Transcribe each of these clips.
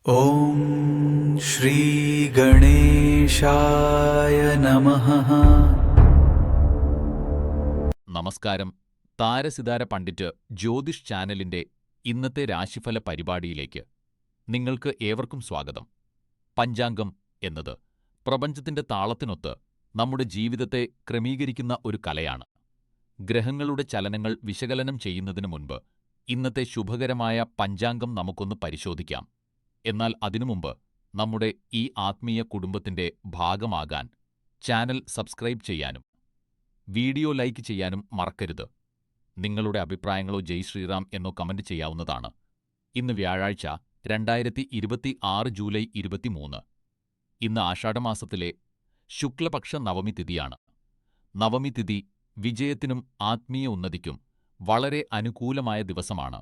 ഓം ശ്രീ ഗണേശായ നമഃ. നമസ്കാരം. താരസിതാര പണ്ഡിറ്റ് ജ്യോതിഷ് ചാനലിന്റെ ഇന്നത്തെ രാശിഫല പരിപാടിയിലേക്ക് നിങ്ങൾക്ക് ഏവർക്കും സ്വാഗതം. പഞ്ചാംഗം എന്നത് പ്രപഞ്ചത്തിന്റെ താളത്തിനൊത്ത് നമ്മുടെ ജീവിതത്തെ ക്രമീകരിക്കുന്ന ഒരു കലയാണ്. ഗ്രഹങ്ങളുടെ ചലനങ്ങൾ വിശകലനം ചെയ്യുന്നതിന് മുൻപ് ഇന്നത്തെ ശുഭകരമായ പഞ്ചാംഗം നമുക്കൊന്ന് പരിശോധിക്കാം. എന്നാൽ അതിനുമുമ്പ് നമ്മുടെ ഈ ആത്മീയ കുടുംബത്തിന്റെ ഭാഗമാകാൻ ചാനൽ സബ്സ്ക്രൈബ് ചെയ്യാനും വീഡിയോ ലൈക്ക് ചെയ്യാനും മറക്കരുത്. നിങ്ങളുടെ അഭിപ്രായങ്ങളോ ജയ് ശ്രീറാം എന്നോ കമന്റ് ചെയ്യാവുന്നതാണ്. ഇന്ന് വ്യാഴാഴ്ച 2026 ജൂലൈ 23. ഇന്ന് ആഷാഢമാസത്തിലെ ശുക്ലപക്ഷ നവമി തിഥിയാണ്. നവമി തിഥി വിജയത്തിനും ആത്മീയ ഉന്നതിക്കും വളരെ അനുകൂലമായ ദിവസമാണ്.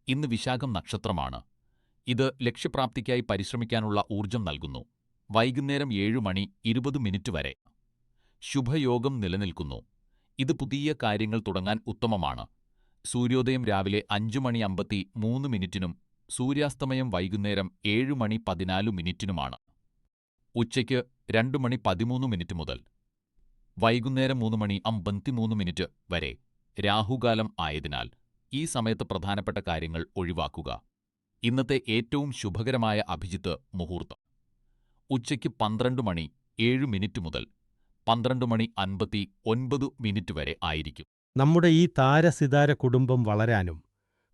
ഇന്ന് വിശാഖം നക്ഷത്രമാണ്. ഇത് ലക്ഷ്യപ്രാപ്തിക്കായി പരിശ്രമിക്കാനുള്ള ഊർജം നൽകുന്നു. വൈകുന്നേരം 7:20 വരെ ശുഭയോഗം നിലനിൽക്കുന്നു. ഇത് പുതിയ കാര്യങ്ങൾ തുടങ്ങാൻ ഉത്തമമാണ്. സൂര്യോദയം രാവിലെ 5:53 സൂര്യാസ്തമയം വൈകുന്നേരം 7:14 ഉച്ചയ്ക്ക് 2:13 മുതൽ വൈകുന്നേരം 3:53 വരെ രാഹുകാലം ആയതിനാൽ ഈ സമയത്ത് പ്രധാനപ്പെട്ട കാര്യങ്ങൾ ഒഴിവാക്കുക. ഇന്നത്തെ ഏറ്റവും ശുഭകരമായ അഭിജിത്ത് മുഹൂർത്തം ഉച്ചയ്ക്ക് 12:07 മുതൽ 12:59 വരെ ആയിരിക്കും. നമ്മുടെ ഈ താരസിതാര കുടുംബം വളരാനും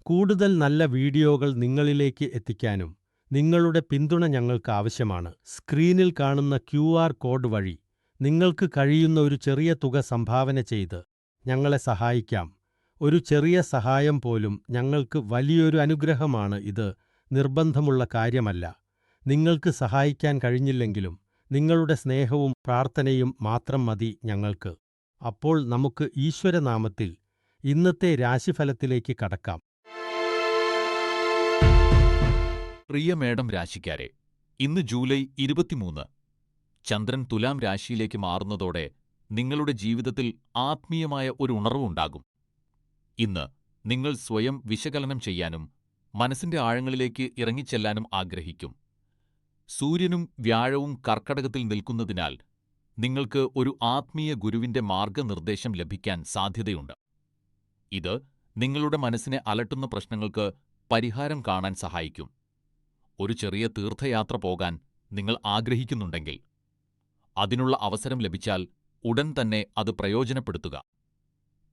കൂടുതൽ നല്ല വീഡിയോകൾ നിങ്ങളിലേക്ക് എത്തിക്കാനും നിങ്ങളുടെ പിന്തുണ ഞങ്ങൾക്ക് ആവശ്യമാണ്. സ്ക്രീനിൽ കാണുന്ന QR കോഡ് വഴി നിങ്ങൾക്ക് കഴിയുന്ന ഒരു ചെറിയ തുക സംഭാവന ചെയ്ത് ഞങ്ങളെ സഹായിക്കാം. ഒരു ചെറിയ സഹായം പോലും ഞങ്ങൾക്ക് വലിയൊരു അനുഗ്രഹമാണ്. ഇത് നിർബന്ധമുള്ള കാര്യമല്ല. നിങ്ങൾക്ക് സഹായിക്കാൻ കഴിഞ്ഞില്ലെങ്കിലും നിങ്ങളുടെ സ്നേഹവും പ്രാർത്ഥനയും മാത്രം മതി ഞങ്ങൾക്ക്. അപ്പോൾ നമുക്ക് ഈശ്വരനാമത്തിൽ ഇന്നത്തെ രാശിഫലത്തിലേക്ക് കടക്കാം. പ്രിയ മേടം രാശിക്കാരെ, ഇന്ന് ജൂലൈ 23. ചന്ദ്രൻ തുലാം രാശിയിലേക്ക് മാറുന്നതോടെ നിങ്ങളുടെ ജീവിതത്തിൽ ആത്മീയമായ ഒരു ഉണർവുണ്ടാകും. ഇന്ന് നിങ്ങൾ സ്വയം വിശകലനം ചെയ്യാനും മനസ്സിന്റെ ആഴങ്ങളിലേക്ക് ഇറങ്ങിച്ചെല്ലാനും ആഗ്രഹിക്കും. സൂര്യനും വ്യാഴവും കർക്കടകത്തിൽ നിൽക്കുന്നതിനാൽ നിങ്ങൾക്ക് ഒരു ആത്മീയ ഗുരുവിന്റെ മാർഗനിർദ്ദേശം ലഭിക്കാൻ സാധ്യതയുണ്ട്. ഇത് നിങ്ങളുടെ മനസ്സിനെ അലട്ടുന്ന പ്രശ്നങ്ങൾക്ക് പരിഹാരം കാണാൻ സഹായിക്കും. ഒരു ചെറിയ തീർത്ഥയാത്ര പോകാൻ നിങ്ങൾ ആഗ്രഹിക്കുന്നുണ്ടെങ്കിൽ അതിനുള്ള അവസരം ലഭിച്ചാൽ ഉടൻ തന്നെ അത് പ്രയോജനപ്പെടുത്തുക.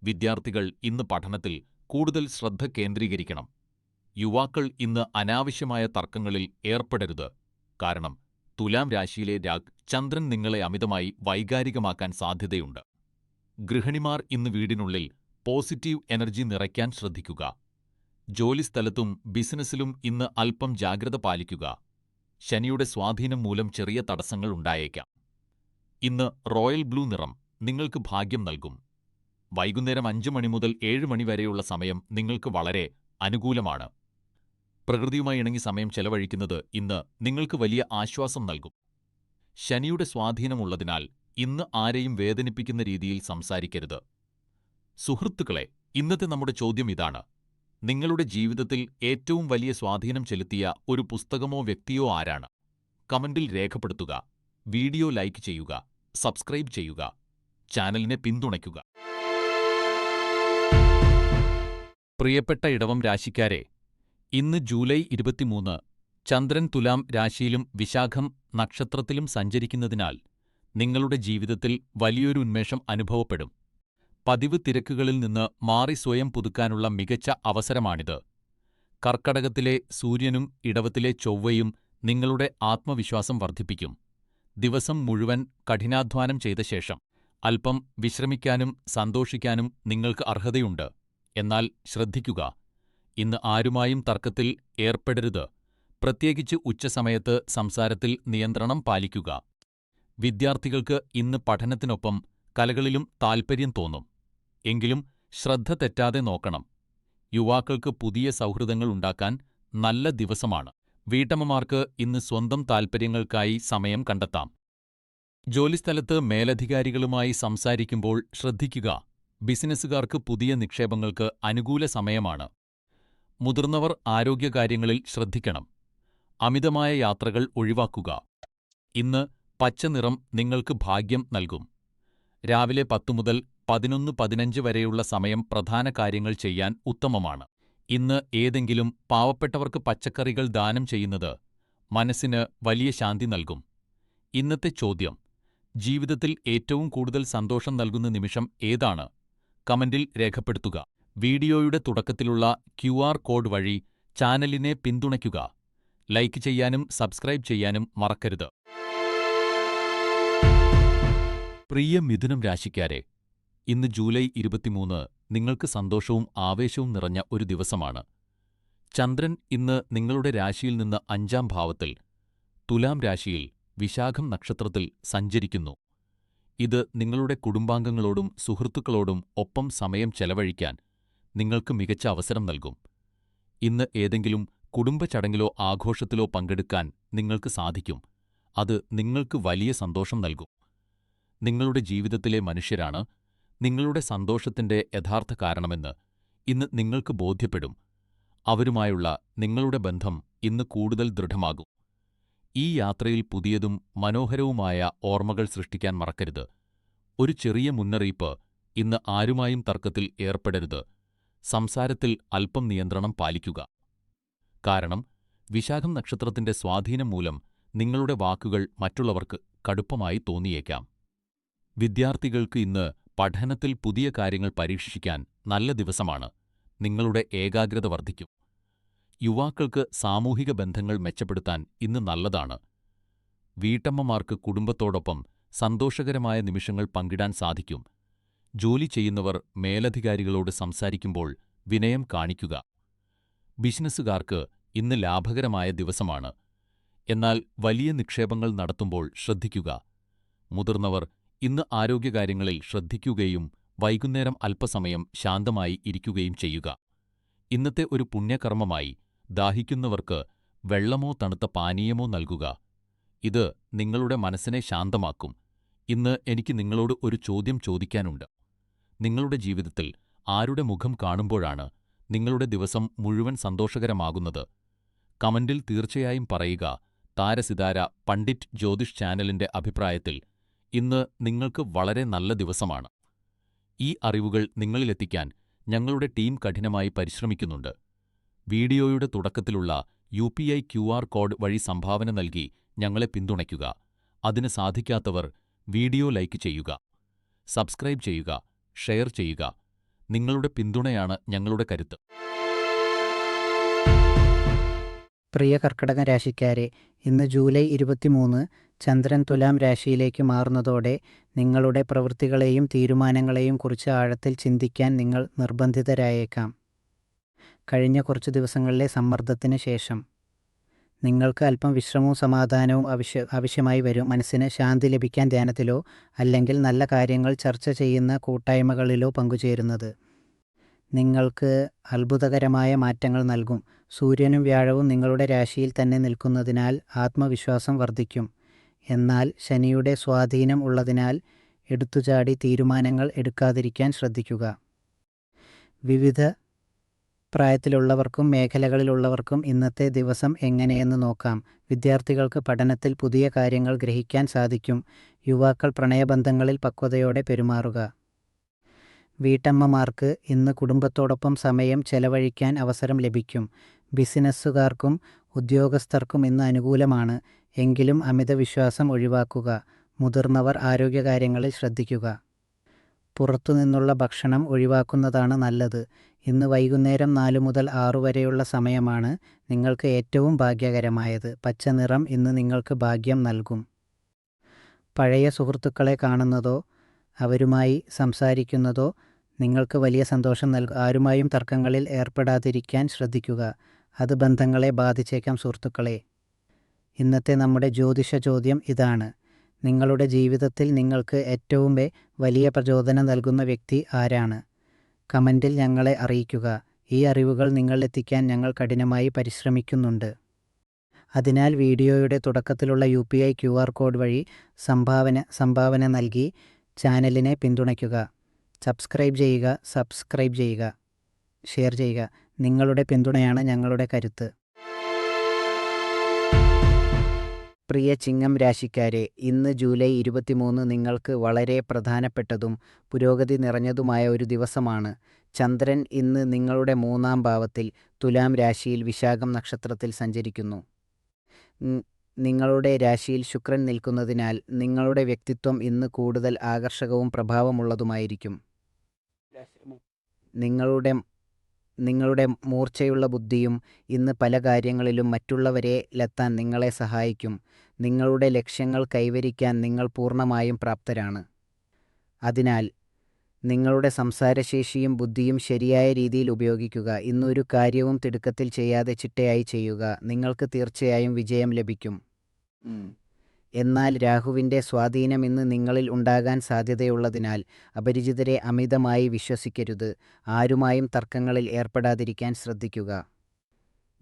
വിദ്യാർത്ഥികൾ ഇന്ന് പഠനത്തിൽ കൂടുതൽ ശ്രദ്ധ കേന്ദ്രീകരിക്കണം. യുവാക്കൾ ഇന്ന് അനാവശ്യമായ തർക്കങ്ങളിൽ ഏർപ്പെടരുത്. കാരണം തുലാം രാശിയിലെ ചന്ദ്രൻ നിങ്ങളെ അമിതമായി വൈകാരികമാക്കാൻ സാധ്യതയുണ്ട്. ഗൃഹിണിമാർ ഇന്ന് വീടിനുള്ളിൽ പോസിറ്റീവ് എനർജി നിറയ്ക്കാൻ ശ്രദ്ധിക്കുക. ജോലിസ്ഥലത്തും ബിസിനസ്സിലും ഇന്ന് അല്പം ജാഗ്രത പാലിക്കുക. ശനിയുടെ സ്വാധീനം മൂലം ചെറിയ തടസ്സങ്ങൾ ഉണ്ടായേക്കാം. ഇന്ന് റോയൽ ബ്ലൂ നിറം നിങ്ങൾക്ക് ഭാഗ്യം നൽകും. വൈകുന്നേരം 5 മുതൽ 7 വരെയുള്ള സമയം നിങ്ങൾക്ക് വളരെ അനുകൂലമാണ്. പ്രകൃതിയുമായി ഇണങ്ങി സമയം ചെലവഴിക്കുന്നത് ഇന്ന് നിങ്ങൾക്ക് വലിയ ആശ്വാസം നൽകും. ശനിയുടെ സ്വാധീനമുള്ളതിനാൽ ഇന്ന് ആരെയും വേദനിപ്പിക്കുന്ന രീതിയിൽ സംസാരിക്കരുത്. സുഹൃത്തുക്കളെ, ഇന്നത്തെ നമ്മുടെ ചോദ്യം ഇതാണ്: നിങ്ങളുടെ ജീവിതത്തിൽ ഏറ്റവും വലിയ സ്വാധീനം ചെലുത്തിയ ഒരു പുസ്തകമോ വ്യക്തിയോ ആരാണ്? കമന്റിൽ രേഖപ്പെടുത്തുക. വീഡിയോ ലൈക്ക് ചെയ്യുക, സബ്സ്ക്രൈബ് ചെയ്യുക, ചാനലിനെ പിന്തുണയ്ക്കുക. പ്രിയപ്പെട്ട ഇടവം രാശിക്കാരെ, ഇന്ന് ജൂലൈ 23 ചന്ദ്രൻ തുലാം രാശിയിലും വിശാഖം നക്ഷത്രത്തിലും സഞ്ചരിക്കുന്നതിനാൽ നിങ്ങളുടെ ജീവിതത്തിൽ വലിയൊരു ഉന്മേഷം അനുഭവപ്പെടും. പതിവ് തിരക്കുകളിൽ നിന്ന് മാറി സ്വയം പുതുക്കാനുള്ള മികച്ച അവസരമാണിത്. കർക്കടകത്തിലെ സൂര്യനും ഇടവത്തിലെ ചൊവ്വയും നിങ്ങളുടെ ആത്മവിശ്വാസം വർദ്ധിപ്പിക്കും. ദിവസം മുഴുവൻ കഠിനാധ്വാനം ചെയ്ത ശേഷം അല്പം വിശ്രമിക്കാനും സന്തോഷിക്കാനും നിങ്ങൾക്ക് അർഹതയുണ്ട്. എന്നാൽ ശ്രദ്ധിക്കുക, ഇന്ന് ആരുമായും തർക്കത്തിൽ ഏർപ്പെടരുത്. പ്രത്യേകിച്ച് ഉച്ചസമയത്ത് സംസാരത്തിൽ നിയന്ത്രണം പാലിക്കുക. വിദ്യാർത്ഥികൾക്ക് ഇന്ന് പഠനത്തിനൊപ്പം കലകളിലും താൽപ്പര്യം തോന്നും. എങ്കിലും ശ്രദ്ധ തെറ്റാതെ നോക്കണം. യുവാക്കൾക്ക് പുതിയ സൗഹൃദങ്ങൾ ഉണ്ടാക്കാൻ നല്ല ദിവസമാണ്. വീട്ടമ്മമാർക്ക് ഇന്ന് സ്വന്തം താൽപ്പര്യങ്ങൾക്കായി സമയം കണ്ടെത്താം. ജോലിസ്ഥലത്ത് മേലധികാരികളുമായി സംസാരിക്കുമ്പോൾ ശ്രദ്ധിക്കുക. ബിസിനസ്സുകാർക്ക് പുതിയ നിക്ഷേപങ്ങൾക്ക് അനുകൂല സമയമാണ്. മുതിർന്നവർ ആരോഗ്യകാര്യങ്ങളിൽ ശ്രദ്ധിക്കണം. അമിതമായ യാത്രകൾ ഒഴിവാക്കുക. ഇന്ന് പച്ച നിറം നിങ്ങൾക്ക് ഭാഗ്യം നൽകും. രാവിലെ 10 മുതൽ 11:15 വരെയുള്ള സമയം പ്രധാന കാര്യങ്ങൾ ചെയ്യാൻ ഉത്തമമാണ്. ഇന്ന് ഏതെങ്കിലും പാവപ്പെട്ടവർക്ക് പച്ചക്കറികൾ ദാനം ചെയ്യുന്നത് മനസ്സിന് വലിയ ശാന്തി നൽകും. ഇന്നത്തെ ചോദ്യം: ജീവിതത്തിൽ ഏറ്റവും കൂടുതൽ സന്തോഷം നൽകുന്ന നിമിഷം ഏതാണ്? കമന്റിൽ രേഖപ്പെടുത്തുക. വീഡിയോയുടെ തുടക്കത്തിലുള്ള QR കോഡ് വഴി ചാനലിനെ പിന്തുണയ്ക്കുക. ലൈക്ക് ചെയ്യാനും സബ്സ്ക്രൈബ് ചെയ്യാനും മറക്കരുത്. പ്രിയ മിഥുനം രാശിക്കാരെ, ഇന്ന് ജൂലൈ 23 നിങ്ങൾക്ക് സന്തോഷവും ആവേശവും നിറഞ്ഞ ഒരു ദിവസമാണ്. ചന്ദ്രൻ ഇന്ന് നിങ്ങളുടെ രാശിയിൽ നിന്ന് 5-ാം ഭാവത്തിൽ, തുലാം രാശിയിൽ വിശാഖം നക്ഷത്രത്തിൽ സഞ്ചരിക്കുന്നു. ഇത് നിങ്ങളുടെ കുടുംബാംഗങ്ങളോടും സുഹൃത്തുക്കളോടും ഒപ്പം സമയം ചെലവഴിക്കാൻ നിങ്ങൾക്ക് മികച്ച അവസരം നൽകും. ഇന്ന് ഏതെങ്കിലും കുടുംബചടങ്ങിലോ ആഘോഷത്തിലോ പങ്കെടുക്കാൻ നിങ്ങൾക്ക് സാധിക്കും. അത് നിങ്ങൾക്ക് വലിയ സന്തോഷം നൽകും. നിങ്ങളുടെ ജീവിതത്തിലെ മനുഷ്യരാണ് നിങ്ങളുടെ സന്തോഷത്തിന്റെ യഥാർത്ഥ കാരണമെന്ന് ഇന്ന് നിങ്ങൾക്ക് ബോധ്യപ്പെടും. അവരുമായുള്ള നിങ്ങളുടെ ബന്ധം ഇന്ന് കൂടുതൽ ദൃഢമാകും. ഈ യാത്രയിൽ പുതിയതും മനോഹരവുമായ ഓർമ്മകൾ സൃഷ്ടിക്കാൻ മറക്കരുത്. ഒരു ചെറിയ മുന്നറിയിപ്പ്: ഇന്ന് ആരുമായും തർക്കത്തിൽ ഏർപ്പെടരുത്. സംസാരത്തിൽ അല്പം നിയന്ത്രണം പാലിക്കുക. കാരണം വിശാഖം നക്ഷത്രത്തിന്റെ സ്വാധീനം മൂലം നിങ്ങളുടെ വാക്കുകൾ മറ്റുള്ളവർക്ക് കടുപ്പമായി തോന്നിയേക്കാം. വിദ്യാർത്ഥികൾക്ക് ഇന്ന് പഠനത്തിൽ പുതിയ കാര്യങ്ങൾ പരീക്ഷിക്കാൻ നല്ല ദിവസമാണ്. നിങ്ങളുടെ ഏകാഗ്രത വർദ്ധിക്കും. യുവാക്കൾക്ക് സാമൂഹിക ബന്ധങ്ങൾ മെച്ചപ്പെടുത്താൻ ഇന്ന് നല്ലതാണ്. വീട്ടമ്മമാർക്ക് കുടുംബത്തോടൊപ്പം സന്തോഷകരമായ നിമിഷങ്ങൾ പങ്കിടാൻ സാധിക്കും. ജോലി ചെയ്യുന്നവർ മേലധികാരികളോട് സംസാരിക്കുമ്പോൾ വിനയം കാണിക്കുക. ബിസിനസ്സുകാർക്ക് ഇന്ന് ലാഭകരമായ ദിവസമാണ്. എന്നാൽ വലിയ നിക്ഷേപങ്ങൾ നടത്തുമ്പോൾ ശ്രദ്ധിക്കുക. മുതിർന്നവർ ഇന്ന് ആരോഗ്യകാര്യങ്ങളിൽ ശ്രദ്ധിക്കുകയും വൈകുന്നേരം അല്പസമയം ശാന്തമായി ഇരിക്കുകയും ചെയ്യുക. ഇന്നത്തെ ഒരു പുണ്യകർമ്മമായി ദാഹിക്കുന്നവർക്ക് വെള്ളമോ തണുത്ത പാനീയമോ നൽകുക. ഇത് നിങ്ങളുടെ മനസ്സിനെ ശാന്തമാക്കും. ഇന്ന് എനിക്ക് നിങ്ങളോട് ഒരു ചോദ്യം ചോദിക്കാനുണ്ട്. നിങ്ങളുടെ ജീവിതത്തിൽ ആരുടെ മുഖം കാണുമ്പോഴാണ് നിങ്ങളുടെ ദിവസം മുഴുവൻ സന്തോഷകരമാകുന്നത്? കമന്റിൽ തീർച്ചയായും പറയുക. താരസിതാര പണ്ഡിറ്റ് ജ്യോതിഷ് ചാനലിന്റെ അഭിപ്രായത്തിൽ ഇന്ന് നിങ്ങൾക്ക് വളരെ നല്ല ദിവസമാണ്. ഈ അറിവുകൾ നിങ്ങളിലെത്തിക്കാൻ ഞങ്ങളുടെ ടീം കഠിനമായി പരിശ്രമിക്കുന്നുണ്ട്. വീഡിയോയുടെ തുടക്കത്തിലുള്ള UPI QR കോഡ് വഴി സംഭാവന നൽകി ഞങ്ങളെ പിന്തുണയ്ക്കുക. അതിന് സാധിക്കാത്തവർ വീഡിയോ ലൈക്ക് ചെയ്യുക, സബ്സ്ക്രൈബ് ചെയ്യുക, ഷെയർ ചെയ്യുക. നിങ്ങളുടെ പിന്തുണയാണ് ഞങ്ങളുടെ കരുത്ത്. പ്രിയ കർക്കിടക രാശിക്കാരെ, ഇന്ന് ജൂലൈ 23 ചന്ദ്രൻ തുലാം രാശിയിലേക്ക് മാറുന്നതോടെ നിങ്ങളുടെ പ്രവൃത്തികളെയും തീരുമാനങ്ങളെയും കുറിച്ച് ആഴത്തിൽ ചിന്തിക്കാൻ നിങ്ങൾ നിർബന്ധിതരായേക്കാം. കഴിഞ്ഞ കുറച്ചു ദിവസങ്ങളിലെ സമ്മർദ്ദത്തിന് ശേഷം നിങ്ങൾക്ക് അല്പം വിശ്രമവും സമാധാനവും ആവശ്യമായി വരും. മനസ്സിന് ശാന്തി ലഭിക്കാൻ ധ്യാനത്തിലോ അല്ലെങ്കിൽ നല്ല കാര്യങ്ങൾ ചർച്ച ചെയ്യുന്ന കൂട്ടായ്മകളിലോ പങ്കുചേരുന്നത് നിങ്ങൾക്ക് അത്ഭുതകരമായ മാറ്റങ്ങൾ നൽകും. സൂര്യനും വ്യാഴവും നിങ്ങളുടെ രാശിയിൽ തന്നെ നിൽക്കുന്നതിനാൽ ആത്മവിശ്വാസം വർദ്ധിക്കും. എന്നാൽ ശനിയുടെ സ്വാധീനം ഉള്ളതിനാൽ എടുത്തുചാടി തീരുമാനങ്ങൾ എടുക്കാതിരിക്കാൻ ശ്രദ്ധിക്കുക. വിവിധ പ്രായത്തിലുള്ളവർക്കും മേഖലകളിലുള്ളവർക്കും ഇന്നത്തെ ദിവസം എങ്ങനെയെന്ന് നോക്കാം. വിദ്യാർത്ഥികൾക്ക് പഠനത്തിൽ പുതിയ കാര്യങ്ങൾ ഗ്രഹിക്കാൻ സാധിക്കും. യുവാക്കൾ പ്രണയബന്ധങ്ങളിൽ പക്വതയോടെ പെരുമാറുക. വീട്ടമ്മമാർക്ക് ഇന്ന് കുടുംബത്തോടൊപ്പം സമയം ചെലവഴിക്കാൻ അവസരം ലഭിക്കും. ബിസിനസ്സുകാർക്കും ഉദ്യോഗസ്ഥർക്കും ഇന്ന് അനുകൂലമാണ്. എങ്കിലും അമിതവിശ്വാസം ഒഴിവാക്കുക. മുതിർന്നവർ ആരോഗ്യകാര്യങ്ങളിൽ ശ്രദ്ധിക്കുക. പുറത്തുനിന്നുള്ള ഭക്ഷണം ഒഴിവാക്കുന്നതാണ് നല്ലത്. ഇന്ന് വൈകുന്നേരം 4 മുതൽ 6 വരെയുള്ള സമയമാണ് നിങ്ങൾക്ക് ഏറ്റവും ഭാഗ്യകരമായത്. പച്ച നിറം ഇന്ന് നിങ്ങൾക്ക് ഭാഗ്യം നൽകും. പഴയ സുഹൃത്തുക്കളെ കാണുന്നതോ അവരുമായി സംസാരിക്കുന്നതോ നിങ്ങൾക്ക് വലിയ സന്തോഷം നൽകും. ആരുമായും തർക്കങ്ങളിൽ ഏർപ്പെടാതിരിക്കാൻ ശ്രദ്ധിക്കുക. അത് ബന്ധങ്ങളെ ബാധിച്ചേക്കാം. സുഹൃത്തുക്കളെ, ഇന്നത്തെ നമ്മുടെ ജ്യോതിഷ ചോദ്യം ഇതാണ്: നിങ്ങളുടെ ജീവിതത്തിൽ നിങ്ങൾക്ക് ഏറ്റവും വലിയ പ്രചോദനം നൽകുന്ന വ്യക്തി ആരാണ്? കമൻറ്റിൽ ഞങ്ങളെ അറിയിക്കുക. ഈ അറിവുകൾ നിങ്ങളിലെത്തിക്കാൻ ഞങ്ങൾ കഠിനമായി പരിശ്രമിക്കുന്നുണ്ട്. അതിനാൽ വീഡിയോയുടെ തുടക്കത്തിലുള്ള UPI QR കോഡ് വഴി സംഭാവന നൽകി ചാനലിനെ പിന്തുണയ്ക്കുക. സബ്സ്ക്രൈബ് ചെയ്യുക, ഷെയർ ചെയ്യുക. നിങ്ങളുടെ പിന്തുണയാണ് ഞങ്ങളുടെ കരുത്ത്. പ്രിയ ചിങ്ങം രാശിക്കാരെ, ഇന്ന് ജൂലൈ 23 നിങ്ങൾക്ക് വളരെ പ്രധാനപ്പെട്ടതും പുരോഗതി നിറഞ്ഞതുമായ ഒരു ദിവസമാണ്. ചന്ദ്രൻ ഇന്ന് നിങ്ങളുടെ 3-ാം ഭാവത്തിൽ തുലാം രാശിയിൽ വിശാഖം നക്ഷത്രത്തിൽ സഞ്ചരിക്കുന്നു. നിങ്ങളുടെ രാശിയിൽ ശുക്രൻ നിൽക്കുന്നതിനാൽ നിങ്ങളുടെ വ്യക്തിത്വം ഇന്ന് കൂടുതൽ ആകർഷകവും പ്രഭാവമുള്ളതുമായിരിക്കും. നിങ്ങളുടെ മൂർച്ചയുള്ള ബുദ്ധിയും ഇന്ന് പല കാര്യങ്ങളിലും മറ്റുള്ളവരിലെത്താൻ നിങ്ങളെ സഹായിക്കും. നിങ്ങളുടെ ലക്ഷ്യങ്ങൾ കൈവരിക്കാൻ നിങ്ങൾ പൂർണ്ണമായും പ്രാപ്തരാണ്. അതിനാൽ നിങ്ങളുടെ സംസാരശേഷിയും ബുദ്ധിയും ശരിയായ രീതിയിൽ ഉപയോഗിക്കുക. ഇന്ന് ഒരു കാര്യവും തിടുക്കത്തിൽ ചെയ്യാതെ ചിട്ടയായി ചെയ്യുക. നിങ്ങൾക്ക് തീർച്ചയായും വിജയം ലഭിക്കും. എന്നാൽ രാഹുവിൻ്റെ സ്വാധീനം ഇന്ന് നിങ്ങളിൽ ഉണ്ടാകാൻ സാധ്യതയുള്ളതിനാൽ അപരിചിതരെ അമിതമായി വിശ്വസിക്കരുത്. ആരുമായും തർക്കങ്ങളിൽ ഏർപ്പെടാതിരിക്കാൻ ശ്രദ്ധിക്കുക.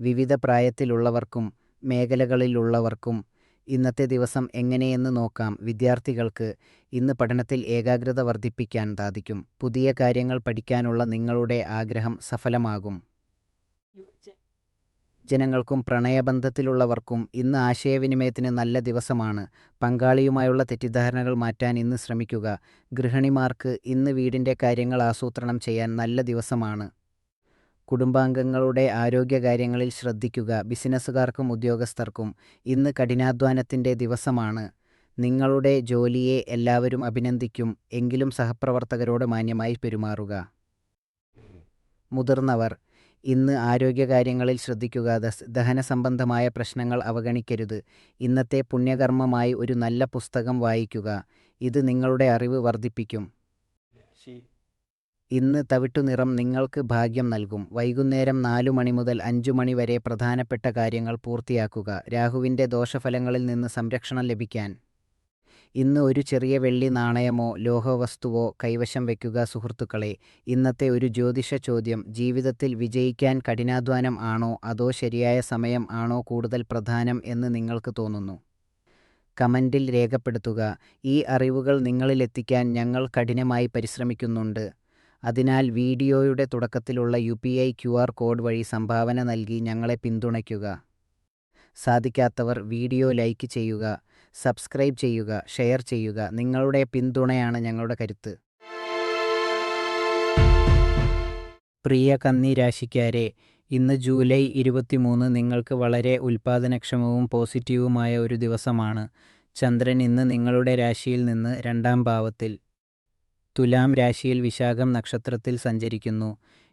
വിവിധ പ്രായത്തിലുള്ളവർക്കും മേഖലകളിലുള്ളവർക്കും ഇന്നത്തെ ദിവസം എങ്ങനെയെന്ന് നോക്കാം. വിദ്യാർത്ഥികൾക്ക് ഇന്ന് പഠനത്തിൽ ഏകാഗ്രത വർദ്ധിപ്പിക്കാൻ സാധിക്കും. പുതിയ കാര്യങ്ങൾ പഠിക്കാനുള്ള നിങ്ങളുടെ ആഗ്രഹം സഫലമാകും. ജനങ്ങൾക്കും പ്രണയബന്ധത്തിലുള്ളവർക്കും ഇന്ന് ആശയവിനിമയത്തിന് നല്ല ദിവസമാണ്. പങ്കാളിയുമായുള്ള തെറ്റിദ്ധാരണകൾ മാറ്റാൻ ഇന്ന് ശ്രമിക്കുക. ഗൃഹിണിമാർക്ക് ഇന്ന് വീടിൻ്റെ കാര്യങ്ങൾ ആസൂത്രണം ചെയ്യാൻ നല്ല ദിവസമാണ്. കുടുംബാംഗങ്ങളുടെ ആരോഗ്യകാര്യങ്ങളിൽ ശ്രദ്ധിക്കുക. ബിസിനസ്സുകാർക്കും ഉദ്യോഗസ്ഥർക്കും ഇന്ന് കഠിനാധ്വാനത്തിൻ്റെ ദിവസമാണ്. നിങ്ങളുടെ ജോലിയെ എല്ലാവരും അഭിനന്ദിക്കും. എങ്കിലും സഹപ്രവർത്തകരോട് മാന്യമായി പെരുമാറുക. മുതിർന്നവർ ഇന്ന് ആരോഗ്യകാര്യങ്ങളിൽ ശ്രദ്ധിക്കുക. ദഹന സംബന്ധമായ പ്രശ്നങ്ങൾ അവഗണിക്കരുത്. ഇന്നത്തെ പുണ്യകർമ്മമായി ഒരു നല്ല പുസ്തകം വായിക്കുക. ഇത് നിങ്ങളുടെ അറിവ് വർദ്ധിപ്പിക്കും. ഇന്ന് തവിട്ടുനിറം നിങ്ങൾക്ക് ഭാഗ്യം നൽകും. വൈകുന്നേരം 4 മണി മുതൽ 5 മണി വരെ പ്രധാനപ്പെട്ട കാര്യങ്ങൾ പൂർത്തിയാക്കുക. രാഹുവിൻ്റെ ദോഷഫലങ്ങളിൽ നിന്ന് സംരക്ഷണം ലഭിക്കാൻ ഇന്ന് ഒരു ചെറിയ വെള്ളി നാണയമോ ലോഹവസ്തുവോ കൈവശം വയ്ക്കുക. സുഹൃത്തുക്കളെ, ഇന്നത്തെ ഒരു ജ്യോതിഷ ചോദ്യം: ജീവിതത്തിൽ വിജയിക്കാൻ കഠിനാധ്വാനം ആണോ അതോ ശരിയായ സമയം ആണോ കൂടുതൽ പ്രധാനം എന്ന് നിങ്ങൾക്ക് തോന്നുന്നു? കമൻറ്റിൽ രേഖപ്പെടുത്തുക. ഈ അറിവുകൾ നിങ്ങളിലെത്തിക്കാൻ ഞങ്ങൾ കഠിനമായി പരിശ്രമിക്കുന്നുണ്ട്. അതിനാൽ വീഡിയോയുടെ തുടക്കത്തിലുള്ള UPI QR കോഡ് വഴി സംഭാവന നൽകി ഞങ്ങളെ പിന്തുണയ്ക്കുക. സാധിക്കാത്തവർ വീഡിയോ ലൈക്ക് ചെയ്യുക, സബ്സ്ക്രൈബ് ചെയ്യുക, ഷെയർ ചെയ്യുക. നിങ്ങളുടെ പിന്തുണയാണ് ഞങ്ങളുടെ കരുത്ത്. പ്രിയ കന്നി രാശിക്കാരെ, ഇന്ന് ജൂലൈ 23 നിങ്ങൾക്ക് വളരെ ഉൽപ്പാദനക്ഷമവും പോസിറ്റീവുമായ ഒരു ദിവസമാണ്. ചന്ദ്രൻ ഇന്ന് നിങ്ങളുടെ രാശിയിൽ നിന്ന് 2-ാം ഭാവത്തിൽ തുലാം രാശിയിൽ വിശാഖം നക്ഷത്രത്തിൽ സഞ്ചരിക്കുന്നു.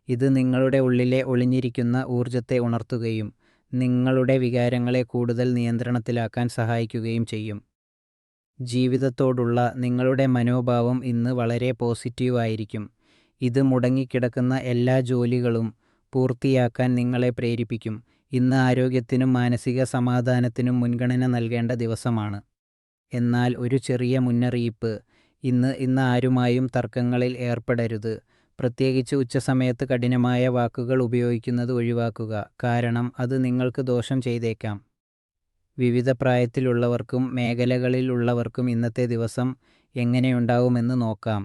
ഇത് നിങ്ങളുടെ ഉള്ളിലെ ഒളിഞ്ഞിരിക്കുന്ന ഊർജത്തെ ഉണർത്തുകയും നിങ്ങളുടെ വികാരങ്ങളെ കൂടുതൽ നിയന്ത്രണത്തിലാക്കാൻ സഹായിക്കുകയും ചെയ്യും. ജീവിതത്തോടുള്ള നിങ്ങളുടെ മനോഭാവം ഇന്ന് വളരെ പോസിറ്റീവായിരിക്കും. ഇത് മുടങ്ങിക്കിടക്കുന്ന എല്ലാ ജോലികളും പൂർത്തിയാക്കാൻ നിങ്ങളെ പ്രേരിപ്പിക്കും. ഇന്ന് ആരോഗ്യത്തിനും മാനസിക സമാധാനത്തിനും മുൻഗണന നൽകേണ്ട ദിവസമാണ്. എന്നാൽ ഒരു ചെറിയ മുന്നറിയിപ്പ്: ഇന്ന് ആരുമായും തർക്കങ്ങളിൽ ഏർപ്പെടരുത്. പ്രത്യേകിച്ച് ഉച്ചസമയത്ത് കഠിനമായ വാക്കുകൾ ഉപയോഗിക്കുന്നത് ഒഴിവാക്കുക. കാരണം അത് നിങ്ങൾക്ക് ദോഷം ചെയ്തേക്കാം. വിവിധ പ്രായത്തിലുള്ളവർക്കും മേഖലകളിലുള്ളവർക്കും ഇന്നത്തെ ദിവസം എങ്ങനെയുണ്ടാവുമെന്ന് നോക്കാം.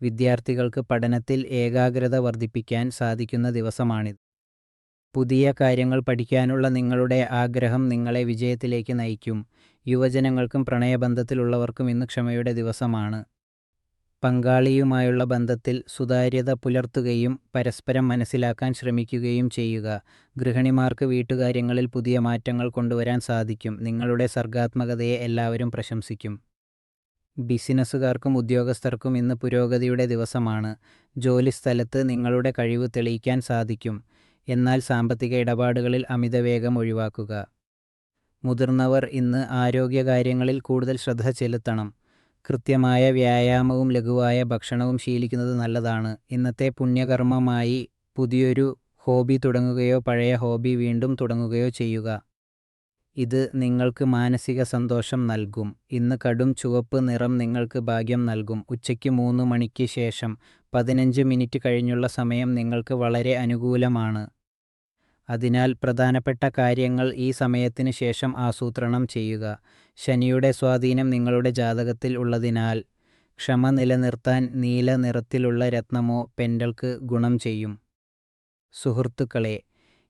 വിദ്യാർത്ഥികൾക്ക് പഠനത്തിൽ ഏകാഗ്രത വർദ്ധിപ്പിക്കാൻ സാധിക്കുന്ന ദിവസമാണിത്. പുതിയ കാര്യങ്ങൾ പഠിക്കാനുള്ള നിങ്ങളുടെ ആഗ്രഹം നിങ്ങളെ വിജയത്തിലേക്ക് നയിക്കും. യുവജനങ്ങൾക്കും പ്രണയബന്ധത്തിലുള്ളവർക്കും ഇന്ന് ക്ഷമയുടെ ദിവസമാണ്. പങ്കാളിയുമായുള്ള ബന്ധത്തിൽ സുതാര്യത പുലർത്തുകയും പരസ്പരം മനസ്സിലാക്കാൻ ശ്രമിക്കുകയും ചെയ്യുക. ഗൃഹിണിമാർക്ക് വീട്ടുകാര്യങ്ങളിൽ പുതിയ മാറ്റങ്ങൾ കൊണ്ടുവരാൻ സാധിക്കും. നിങ്ങളുടെ സർഗാത്മകതയെ എല്ലാവരും പ്രശംസിക്കും. ബിസിനസ്സുകാർക്കും ഉദ്യോഗസ്ഥർക്കും ഇന്ന് പുരോഗതിയുടെ ദിവസമാണ്. ജോലിസ്ഥലത്ത് നിങ്ങളുടെ കഴിവ് തെളിയിക്കാൻ സാധിക്കും. എന്നാൽ സാമ്പത്തിക ഇടപാടുകളിൽ അമിതവേഗം ഒഴിവാക്കുക. മുതിർന്നവർ ഇന്ന് ആരോഗ്യകാര്യങ്ങളിൽ കൂടുതൽ ശ്രദ്ധ ചെലുത്തണം. കൃത്യമായ വ്യായാമവും ലഘുവായ ഭക്ഷണവും ശീലിക്കുന്നത് നല്ലതാണ്. ഇന്നത്തെ പുണ്യകർമ്മമായി പുതിയൊരു ഹോബി തുടങ്ങുകയോ പഴയ ഹോബി വീണ്ടും തുടങ്ങുകയോ ചെയ്യുക. ഇത് നിങ്ങൾക്ക് മാനസിക സന്തോഷം നൽകും. ഇന്ന് കടും ചുവപ്പ് നിറം നിങ്ങൾക്ക് ഭാഗ്യം നൽകും. ഉച്ചയ്ക്ക് 3 മണിക്ക് ശേഷം 15 മിനിറ്റ് കഴിഞ്ഞുള്ള സമയം നിങ്ങൾക്ക് വളരെ അനുകൂലമാണ്. അതിനാൽ പ്രധാനപ്പെട്ട കാര്യങ്ങൾ ഈ സമയത്തിന് ശേഷം ആസൂത്രണം ചെയ്യുക. ശനിയുടെ സ്വാധീനം നിങ്ങളുടെ ജാതകത്തിൽ ഉള്ളതിനാൽ ക്ഷമ നിലനിർത്താൻ നീല നിറത്തിലുള്ള രത്നമോ പെൻഡൽക്ക് ഗുണം ചെയ്യും. സുഹൃത്തുക്കളെ,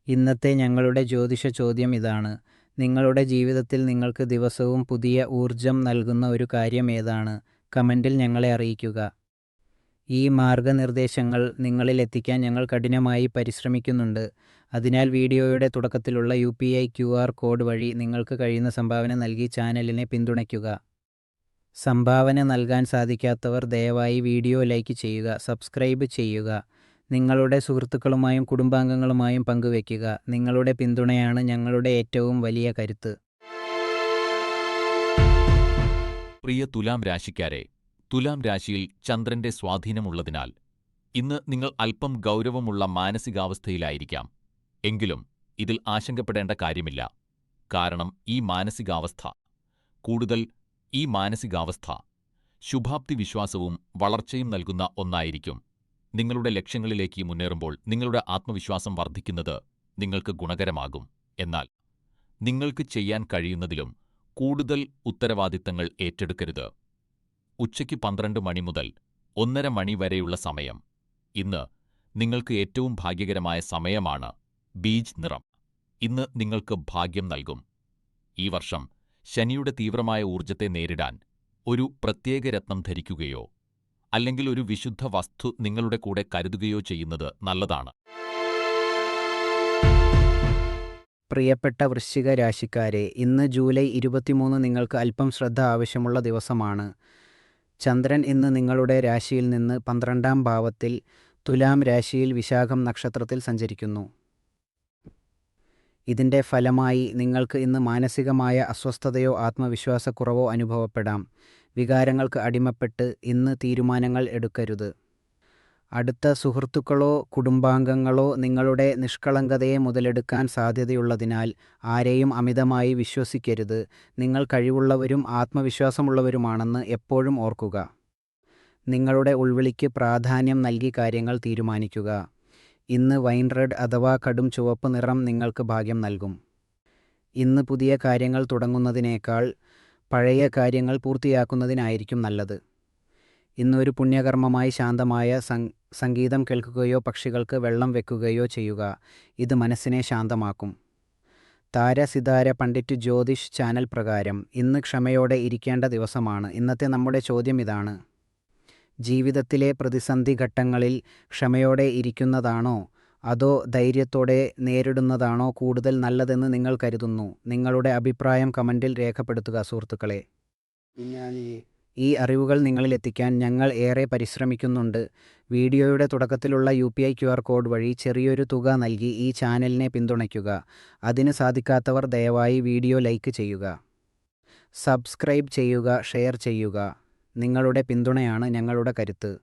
ഇന്നത്തെ ഞങ്ങളുടെ ജ്യോതിഷ ചോദ്യം ഇതാണ്: നിങ്ങളുടെ ജീവിതത്തിൽ നിങ്ങൾക്ക് ദിവസവും പുതിയ ഊർജം നൽകുന്ന ഒരു കാര്യം ഏതാണ്? കമൻറ്റിൽ ഞങ്ങളെ അറിയിക്കുക. ഈ മാർഗനിർദ്ദേശങ്ങൾ നിങ്ങളിൽ എത്തിക്കാൻ ഞങ്ങൾ കഠിനമായി പരിശ്രമിക്കുന്നുണ്ട്. അതിനാൽ വീഡിയോയുടെ തുടക്കത്തിലുള്ള UPI QR കോഡ് വഴി നിങ്ങൾക്ക് കഴിയുന്ന സംഭാവന നൽകി ചാനലിനെ പിന്തുണയ്ക്കുക. സംഭാവന നൽകാൻ സാധിക്കാത്തവർ ദയവായി വീഡിയോ ലൈക്ക് ചെയ്യുക, സബ്സ്ക്രൈബ് ചെയ്യുക. നിങ്ങളുടെ സുഹൃത്തുക്കളുമായും കുടുംബാംഗങ്ങളുമായും പങ്കുവയ്ക്കുക. നിങ്ങളുടെ പിന്തുണയാണ് ഞങ്ങളുടെ ഏറ്റവും വലിയ കരുത്ത്. പ്രിയ തുലാം രാശിക്കാരെ, തുലാം രാശിയിൽ ചന്ദ്രന്റെ സ്വാധീനമുള്ളതിനാൽ ഇന്ന് നിങ്ങൾ അല്പം ഗൗരവമുള്ള മാനസികാവസ്ഥയിലായിരിക്കാം. എങ്കിലും ഇതിൽ ആശങ്കപ്പെടേണ്ട കാര്യമില്ല. കാരണം ഈ മാനസികാവസ്ഥ ശുഭാപ്തി വിശ്വാസവും വളർച്ചയും നൽകുന്ന ഒന്നായിരിക്കും. നിങ്ങളുടെ ലക്ഷ്യങ്ങളിലേക്ക് മുന്നേറുമ്പോൾ നിങ്ങളുടെ ആത്മവിശ്വാസം വർദ്ധിക്കുന്നത് നിങ്ങൾക്ക് ഗുണകരമാകും. എന്നാൽ നിങ്ങൾക്ക് ചെയ്യാൻ കഴിയുന്നതിലും കൂടുതൽ ഉത്തരവാദിത്തങ്ങൾ ഏറ്റെടുക്കരുത്. ഉച്ചയ്ക്ക് 12 മണി മുതൽ 1:30 മണി വരെയുള്ള സമയം. ഇന്ന് നിങ്ങൾക്ക് ഏറ്റവും ഭാഗ്യകരമായ സമയമാണ്. ബീജ് നിറം ഇന്ന് നിങ്ങൾക്ക് ഭാഗ്യം നൽകും. ഈ വർഷം ശനിയുടെ തീവ്രമായ ഊർജത്തെ നേരിടാൻ ഒരു പ്രത്യേക രത്നം ധരിക്കുകയോ അല്ലെങ്കിൽ ഒരു വിശുദ്ധ വസ്തു നിങ്ങളുടെ കൂടെ കരുതുകയോ ചെയ്യുന്നത് നല്ലതാണ്. പ്രിയപ്പെട്ട വൃശ്ചിക രാശിക്കാരെ, ഇന്ന് ജൂലൈ 23 നിങ്ങൾക്ക് അല്പം ശ്രദ്ധ ആവശ്യമുള്ള ദിവസമാണ്. ചന്ദ്രൻ ഇന്ന് നിങ്ങളുടെ രാശിയിൽ നിന്ന് 12-ാം ഭാവത്തിൽ തുലാം രാശിയിൽ വിശാഖം നക്ഷത്രത്തിൽ സഞ്ചരിക്കുന്നു. ഇതിൻ്റെ ഫലമായി നിങ്ങൾക്ക് ഇന്ന് മാനസികമായ അസ്വസ്ഥതയോ ആത്മവിശ്വാസക്കുറവോ അനുഭവപ്പെടാം. വികാരങ്ങൾക്ക് അടിമപ്പെട്ട് ഇന്ന് തീരുമാനങ്ങൾ എടുക്കരുത്. അടുത്ത സുഹൃത്തുക്കളോ കുടുംബാംഗങ്ങളോ നിങ്ങളുടെ നിഷ്കളങ്കതയെ മുതലെടുക്കാൻ സാധ്യതയുള്ളതിനാൽ ആരെയും അമിതമായി വിശ്വസിക്കരുത്. നിങ്ങൾ കഴിവുള്ളവരും ആത്മവിശ്വാസമുള്ളവരുമാണെന്ന് എപ്പോഴും ഓർക്കുക. നിങ്ങളുടെ ഉൾവിളിക്ക് പ്രാധാന്യം നൽകി കാര്യങ്ങൾ തീരുമാനിക്കുക. ഇന്ന് വൈൻ റെഡ് അഥവാ കടും ചുവപ്പ് നിറം നിങ്ങൾക്ക് ഭാഗ്യം നൽകും. ഇന്ന് പുതിയ കാര്യങ്ങൾ തുടങ്ങുന്നതിനേക്കാൾ പഴയ കാര്യങ്ങൾ പൂർത്തിയാക്കുന്നതിനായിരിക്കും നല്ലത്. ഇന്നൊരു പുണ്യകർമ്മമായി ശാന്തമായ സംഗീതം കേൾക്കുകയോ പക്ഷികൾക്ക് വെള്ളം വെക്കുകയോ ചെയ്യുക. ഇത് മനസ്സിനെ ശാന്തമാക്കും. താരസിതാര പണ്ഡിറ്റ് ജ്യോതിഷ് ചാനൽ പ്രകാരം ഇന്ന് ക്ഷമയോടെ ഇരിക്കേണ്ട ദിവസമാണ്. ഇന്നത്തെ നമ്മുടെ ചോദ്യം ഇതാണ്: ജീവിതത്തിലെ പ്രതിസന്ധി ഘട്ടങ്ങളിൽ ക്ഷമയോടെ ഇരിക്കുന്നതാണോ അതോ ധൈര്യത്തോടെ നേരിടുന്നതാണോ കൂടുതൽ നല്ലതെന്ന് നിങ്ങൾ കരുതുന്നു? നിങ്ങളുടെ അഭിപ്രായം കമൻറ്റിൽ രേഖപ്പെടുത്തുക സുഹൃത്തുക്കളെ. ഈ അറിവുകൾ നിങ്ങളിൽ എത്തിക്കാൻ ഞങ്ങൾ ഏറെ പരിശ്രമിക്കുന്നുണ്ട്. വീഡിയോയുടെ തുടക്കത്തിലുള്ള UPI QR കോഡ് വഴി ചെറിയൊരു തുക നൽകി ഈ ചാനലിനെ പിന്തുണയ്ക്കുക. അതിന് സാധിക്കാത്തവർ ദയവായി വീഡിയോ ലൈക്ക് ചെയ്യുക, സബ്സ്ക്രൈബ് ചെയ്യുക, ഷെയർ ചെയ്യുക. നിങ്ങളുടെ പിന്തുണയാണ് ഞങ്ങളുടെ കരുത്ത്.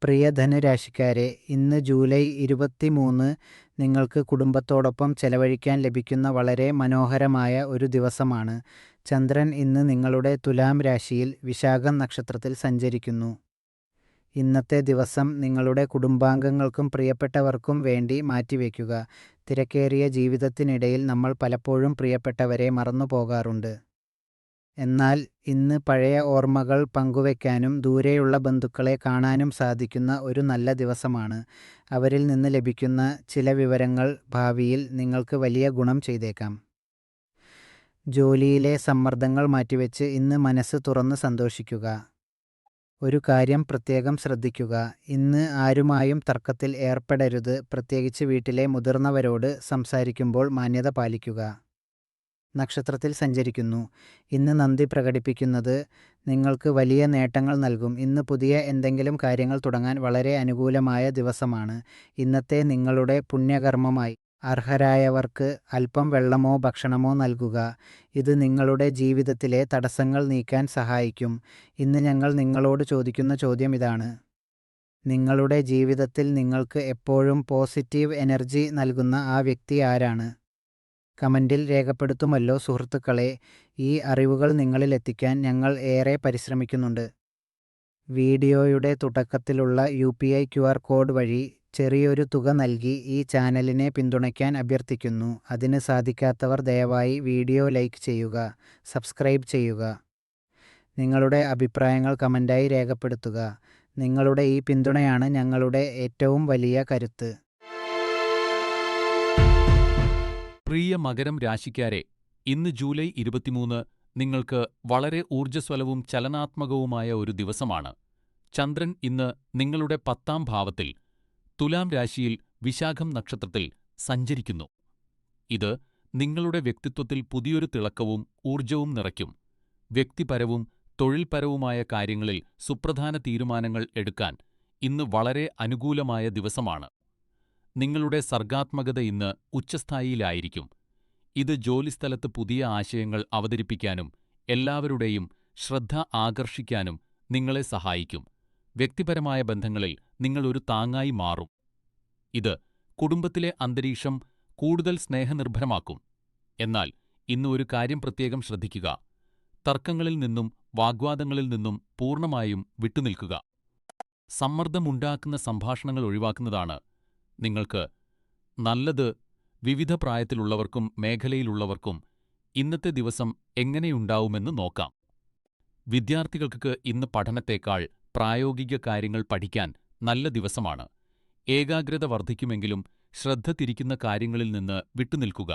പ്രിയ ധനുരാശിക്കാരെ, ഇന്ന് ജൂലൈ 23 നിങ്ങൾക്ക് കുടുംബത്തോടൊപ്പം ചെലവഴിക്കാൻ ലഭിക്കുന്ന വളരെ മനോഹരമായ ഒരു ദിവസമാണ്. ചന്ദ്രൻ ഇന്ന് നിങ്ങളുടെ തുലാം രാശിയിൽ വിശാഖം നക്ഷത്രത്തിൽ സഞ്ചരിക്കുന്നു. ഇന്നത്തെ ദിവസം നിങ്ങളുടെ കുടുംബാംഗങ്ങൾക്കും പ്രിയപ്പെട്ടവർക്കും വേണ്ടി മാറ്റിവെക്കുക. തിരക്കേറിയ ജീവിതത്തിനിടയിൽ നമ്മൾ പലപ്പോഴും പ്രിയപ്പെട്ടവരെ മറന്നു പോകാറുണ്ട്. എന്നാൽ ഇന്ന് പഴയ ഓർമ്മകൾ പങ്കുവയ്ക്കാനും ദൂരെയുള്ള ബന്ധുക്കളെ കാണാനും സാധിക്കുന്ന ഒരു നല്ല ദിവസമാണ്. അവരിൽ നിന്ന് ലഭിക്കുന്ന ചില വിവരങ്ങൾ ഭാവിയിൽ നിങ്ങൾക്ക് വലിയ ഗുണം ചെയ്തേക്കാം. ജോലിയിലെ സമ്മർദ്ദങ്ങൾ മാറ്റിവെച്ച് ഇന്ന് മനസ്സ് തുറന്ന് സന്തോഷിക്കുക. ഒരു കാര്യം പ്രത്യേകം ശ്രദ്ധിക്കുക: ഇന്ന് ആരുമായും തർക്കത്തിൽ ഏർപ്പെടരുത്. പ്രത്യേകിച്ച് വീട്ടിലെ മുതിർന്നവരോട് സംസാരിക്കുമ്പോൾ മാന്യത പാലിക്കുക. നക്ഷത്രത്തിൽ സഞ്ചരിക്കുന്നു. ഇന്ന് നന്ദി പ്രകടിപ്പിക്കുന്നത് നിങ്ങൾക്ക് വലിയ നേട്ടങ്ങൾ നൽകും. ഇന്ന് പുതിയ എന്തെങ്കിലും കാര്യങ്ങൾ തുടങ്ങാൻ വളരെ അനുകൂലമായ ദിവസമാണ്. ഇന്നത്തെ നിങ്ങളുടെ പുണ്യകർമ്മമായി അർഹരായവർക്ക് അല്പം വെള്ളമോ ഭക്ഷണമോ നൽകുക. ഇത് നിങ്ങളുടെ ജീവിതത്തിലെ തടസ്സങ്ങൾ നീക്കാൻ സഹായിക്കും. ഇന്ന് ഞങ്ങൾ നിങ്ങളോട് ചോദിക്കുന്ന ചോദ്യം ഇതാണ്: നിങ്ങളുടെ ജീവിതത്തിൽ നിങ്ങൾക്ക് എപ്പോഴും പോസിറ്റീവ് എനർജി നൽകുന്ന ആ വ്യക്തി ആരാണ്? കമൻറ്റിൽ രേഖപ്പെടുത്തുമല്ലോ സുഹൃത്തുക്കളെ. ഈ അറിവുകൾ നിങ്ങളിൽ എത്തിക്കാൻ ഞങ്ങൾ ഏറെ പരിശ്രമിക്കുന്നുണ്ട്. വീഡിയോയുടെ തുടക്കത്തിലുള്ള UPI QR കോഡ് വഴി ചെറിയൊരു തുക നൽകി ഈ ചാനലിനെ പിന്തുണയ്ക്കാൻ അഭ്യർത്ഥിക്കുന്നു. അതിന് സാധിക്കാത്തവർ ദയവായി വീഡിയോ ലൈക്ക് ചെയ്യുക, സബ്സ്ക്രൈബ് ചെയ്യുക. നിങ്ങളുടെ അഭിപ്രായങ്ങൾ കമൻറ്റായി രേഖപ്പെടുത്തുക. നിങ്ങളുടെ ഈ പിന്തുണയാണ് ഞങ്ങളുടെ ഏറ്റവും വലിയ കരുത്ത്. പ്രിയ മകരം രാശിക്കാരെ, ഇന്ന് ജൂലൈ 23 നിങ്ങൾക്ക് വളരെ ഊർജ്ജസ്വലവും ചലനാത്മകവുമായ ഒരു ദിവസമാണ്. ചന്ദ്രൻ ഇന്ന് നിങ്ങളുടെ 10-ാം ഭാവത്തിൽ, തുലാം രാശിയിൽ വിശാഖം നക്ഷത്രത്തിൽ സഞ്ചരിക്കുന്നു. ഇത് നിങ്ങളുടെ വ്യക്തിത്വത്തിൽ പുതിയൊരു തിളക്കവും ഊർജ്ജവും നിറയ്ക്കും. വ്യക്തിപരവും തൊഴിൽപരവുമായ കാര്യങ്ങളിൽ സുപ്രധാന തീരുമാനങ്ങൾ എടുക്കാൻ ഇന്ന് വളരെ അനുകൂലമായ ദിവസമാണ്. നിങ്ങളുടെ സർഗാത്മകത ഇന്ന് ഉച്ചസ്ഥായിയിലായിരിക്കും. ഇത് ജോലിസ്ഥലത്ത് പുതിയ ആശയങ്ങൾ അവതരിപ്പിക്കാനും എല്ലാവരുടെയും ശ്രദ്ധ ആകർഷിക്കാനും നിങ്ങളെ സഹായിക്കും. വ്യക്തിപരമായ ബന്ധങ്ങളിൽ നിങ്ങൾ ഒരു താങ്ങായി മാറും. ഇത് കുടുംബത്തിലെ അന്തരീക്ഷം കൂടുതൽ സ്നേഹനിർഭരമാക്കും. എന്നാൽ ഇന്ന് ഒരു കാര്യം പ്രത്യേകം ശ്രദ്ധിക്കുക: തർക്കങ്ങളിൽ നിന്നും വാഗ്വാദങ്ങളിൽ നിന്നും പൂർണ്ണമായും വിട്ടുനിൽക്കുക. സമ്മർദ്ദമുണ്ടാക്കുന്ന സംഭാഷണങ്ങൾ ഒഴിവാക്കുന്നതാണ് നിങ്ങൾക്ക് നല്ലത്. വിവിധ പ്രായത്തിലുള്ളവർക്കും മേഖലയിലുള്ളവർക്കും ഇന്നത്തെ ദിവസം എങ്ങനെയുണ്ടാവുമെന്ന് നോക്കാം. വിദ്യാർത്ഥികൾക്ക് ഇന്ന് പഠനത്തേക്കാൾ പ്രായോഗിക കാര്യങ്ങൾ പഠിക്കാൻ നല്ല ദിവസമാണ്. ഏകാഗ്രത വർദ്ധിക്കുമെങ്കിലും ശ്രദ്ധ തിരിക്കുന്ന കാര്യങ്ങളിൽ നിന്ന് വിട്ടുനിൽക്കുക.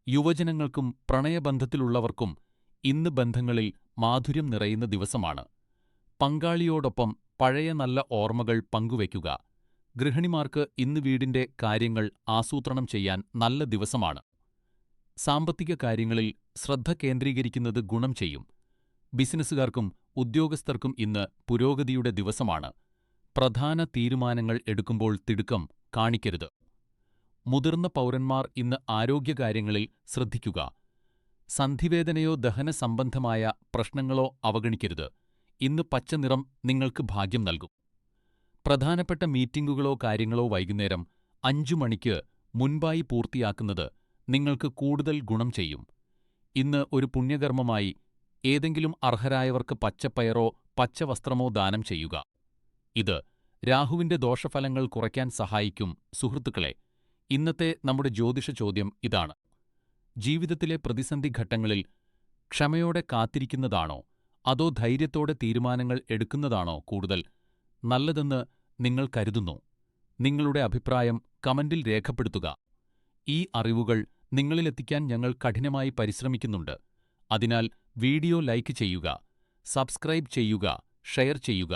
യുവജനങ്ങൾക്കും പ്രണയബന്ധത്തിലുള്ളവർക്കും ഇന്ന് ബന്ധങ്ങളിൽ മാധുര്യം നിറയുന്ന ദിവസമാണ്. പങ്കാളിയോടൊപ്പം പഴയ നല്ല ഓർമ്മകൾ പങ്കുവയ്ക്കുക. ഗൃഹിണിമാർക്ക് ഇന്ന് വീടിന്റെ കാര്യങ്ങൾ ആസൂത്രണം ചെയ്യാൻ നല്ല ദിവസമാണ്. സാമ്പത്തിക കാര്യങ്ങളിൽ ശ്രദ്ധ കേന്ദ്രീകരിക്കുന്നത് ഗുണം ചെയ്യും. ബിസിനസ്സുകാർക്കും ഉദ്യോഗസ്ഥർക്കും ഇന്ന് പുരോഗതിയുടെ ദിവസമാണ്. പ്രധാന തീരുമാനങ്ങൾ എടുക്കുമ്പോൾ തിടുക്കം കാണിക്കരുത്. മുതിർന്ന പൗരന്മാർ ഇന്ന് ആരോഗ്യകാര്യങ്ങളിൽ ശ്രദ്ധിക്കുക. സന്ധിവേദനയോ ദഹന സംബന്ധമായ പ്രശ്നങ്ങളോ അവഗണിക്കരുത്. ഇന്ന് പച്ചനിറം നിങ്ങൾക്ക് ഭാഗ്യം നൽകും. പ്രധാനപ്പെട്ട മീറ്റിംഗുകളോ കാര്യങ്ങളോ വൈകുന്നേരം 5 മണിക്ക് മുൻപായി പൂർത്തിയാക്കുന്നത് നിങ്ങൾക്ക് കൂടുതൽ ഗുണം ചെയ്യും. ഇന്ന് ഒരു പുണ്യകർമ്മമായി ഏതെങ്കിലും അർഹരായവർക്ക് പച്ചപ്പയറോ പച്ചവസ്ത്രമോ ദാനം ചെയ്യുക. ഇത് രാഹുവിന്റെ ദോഷഫലങ്ങൾ കുറയ്ക്കാൻ സഹായിക്കും. സുഹൃത്തുക്കളെ, ഇന്നത്തെ നമ്മുടെ ജ്യോതിഷ ചോദ്യം ഇതാണ്: ജീവിതത്തിലെ പ്രതിസന്ധി ഘട്ടങ്ങളിൽ ക്ഷമയോടെ കാത്തിരിക്കുന്നതാണോ അതോ ധൈര്യത്തോടെ തീരുമാനങ്ങൾ എടുക്കുന്നതാണോ കൂടുതൽ നല്ലതെന്ന് നിങ്ങൾ കരുതുന്നു? നിങ്ങളുടെ അഭിപ്രായം കമന്റിൽ രേഖപ്പെടുത്തുക. ഈ അറിവുകൾ നിങ്ങളിലെത്തിക്കാൻ ഞങ്ങൾ കഠിനമായി പരിശ്രമിക്കുന്നുണ്ട്. അതിനാൽ വീഡിയോ ലൈക്ക് ചെയ്യുക, സബ്സ്ക്രൈബ് ചെയ്യുക, ഷെയർ ചെയ്യുക.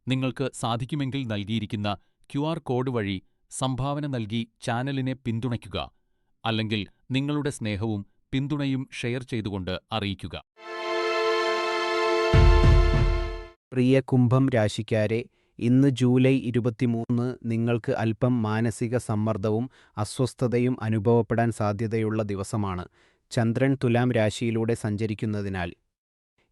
നിങ്ങൾക്ക് സാധിക്കുമെങ്കിൽ നൽകിയിരിക്കുന്ന QR കോഡ് വഴി സംഭാവന നൽകി ചാനലിനെ പിന്തുണയ്ക്കുക. അല്ലെങ്കിൽ നിങ്ങളുടെ സ്നേഹവും പിന്തുണയും ഷെയർ ചെയ്തുകൊണ്ട് അറിയിക്കുക. പ്രിയ കുംഭം രാശിക്കാരെ, ഇന്ന് ജൂലൈ 23 നിങ്ങൾക്ക് അല്പം മാനസിക സമ്മർദ്ദവും അസ്വസ്ഥതയും അനുഭവപ്പെടാൻ സാധ്യതയുള്ള ദിവസമാണ്. ചന്ദ്രൻ തുലാം രാശിയിലൂടെ സഞ്ചരിക്കുന്നതിനാൽ